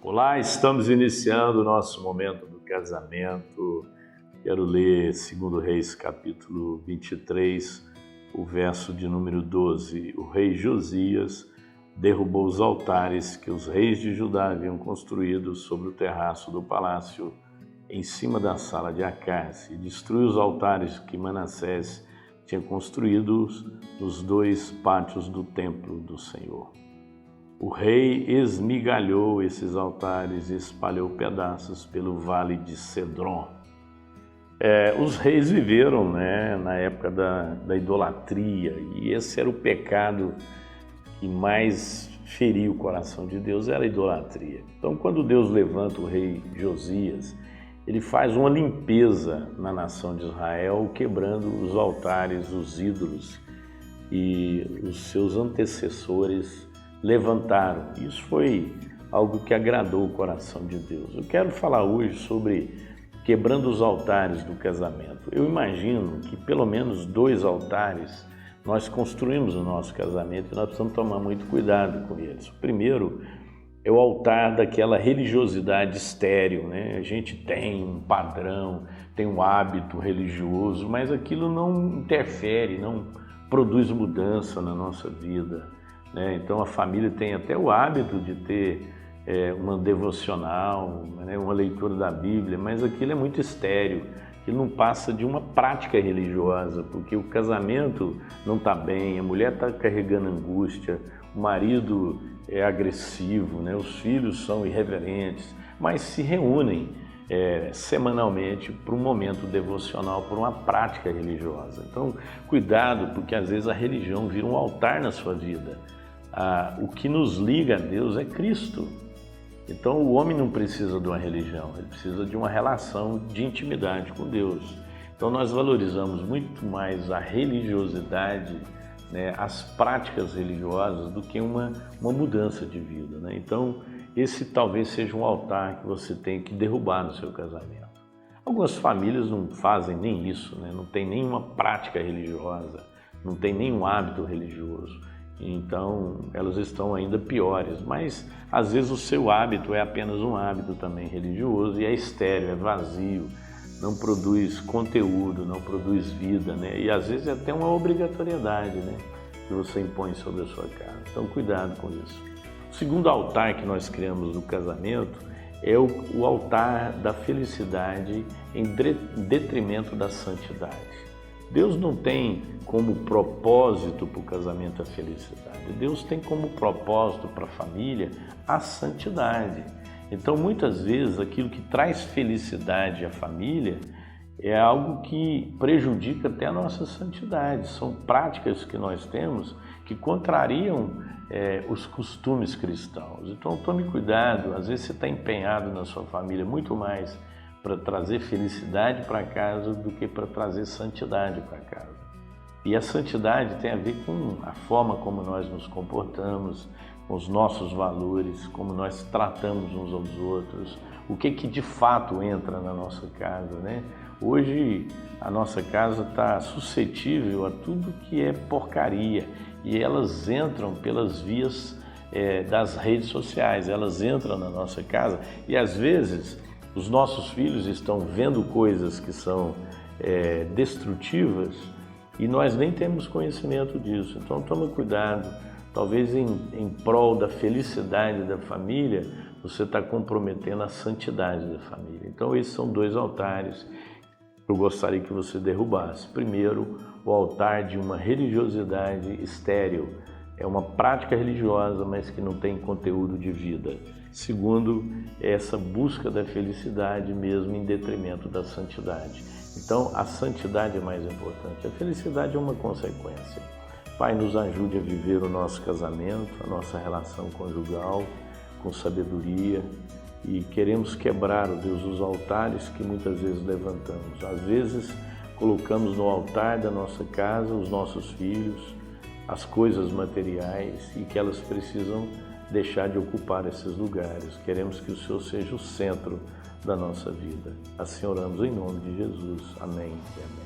Olá, estamos iniciando o nosso momento do casamento. Quero ler 2 Reis, capítulo 23, o verso de número 12. O rei Josias derrubou os altares que os reis de Judá haviam construído sobre o terraço do palácio, em cima da sala de Acás, e destruiu os altares que Manassés tinha construído nos 2 pátios do templo do Senhor. O rei esmigalhou esses altares e espalhou pedaços pelo vale de Cedron. Os reis viveram, na época da idolatria, e esse era o pecado que mais feria o coração de Deus, era a idolatria. Então, quando Deus levanta o rei Josias, ele faz uma limpeza na nação de Israel, quebrando os altares, os ídolos, e os seus antecessores levantaram. Isso foi algo que agradou o coração de Deus. Eu quero falar hoje sobre quebrando os altares do casamento. Eu imagino que pelo menos 2 altares nós construímos no nosso casamento e nós precisamos tomar muito cuidado com eles. O primeiro é o altar daquela religiosidade estéril, A gente tem um padrão, tem um hábito religioso, mas aquilo não interfere, não produz mudança na nossa vida. Então a família tem até o hábito de ter uma devocional, uma leitura da Bíblia, mas aquilo é muito estéril, aquilo não passa de uma prática religiosa, porque o casamento não está bem, a mulher está carregando angústia, o marido é agressivo, os filhos são irreverentes, mas se reúnem semanalmente para um momento devocional, por uma prática religiosa. Então, cuidado, porque às vezes a religião vira um altar na sua vida. O que nos liga a Deus é Cristo. Então o homem não precisa de uma religião, ele precisa de uma relação de intimidade com Deus. Então nós valorizamos muito mais a religiosidade, as práticas religiosas, do que uma mudança de vida. Então esse talvez seja um altar que você tem que derrubar no seu casamento. Algumas famílias não fazem nem isso, não tem nenhuma prática religiosa, não tem nenhum hábito religioso. Então elas estão ainda piores, mas às vezes o seu hábito é apenas um hábito também religioso e é estéril, é vazio, não produz conteúdo, não produz vida, e às vezes é até uma obrigatoriedade, que você impõe sobre a sua casa. Então cuidado com isso. O segundo altar que nós criamos no casamento é o altar da felicidade em detrimento da santidade. Deus não tem como propósito para o casamento a felicidade. Deus tem como propósito para a família a santidade. Então, muitas vezes, aquilo que traz felicidade à família é algo que prejudica até a nossa santidade. São práticas que nós temos que contrariam os costumes cristãos. Então, tome cuidado. Às vezes você está empenhado na sua família muito mais para trazer felicidade para casa do que para trazer santidade para casa. E a santidade tem a ver com a forma como nós nos comportamos, com os nossos valores, como nós tratamos uns aos outros, o que de fato entra na nossa casa, Hoje a nossa casa está suscetível a tudo que é porcaria, e elas entram pelas vias das redes sociais, elas entram na nossa casa e às vezes os nossos filhos estão vendo coisas que são destrutivas e nós nem temos conhecimento disso. Então toma cuidado, talvez em prol da felicidade da família, você está comprometendo a santidade da família. Então esses são 2 altares que eu gostaria que você derrubasse. Primeiro, o altar de uma religiosidade estéril, é uma prática religiosa, mas que não tem conteúdo de vida. Segundo, essa busca da felicidade mesmo em detrimento da santidade. Então, a santidade é mais importante. A felicidade é uma consequência. Pai, nos ajude a viver o nosso casamento, a nossa relação conjugal, com sabedoria. E queremos quebrar, ó Deus, os altares que muitas vezes levantamos. Às vezes, colocamos no altar da nossa casa os nossos filhos, as coisas materiais, e que elas precisam deixar de ocupar esses lugares. Queremos que o Senhor seja o centro da nossa vida. Assim oramos em nome de Jesus. Amém e amém.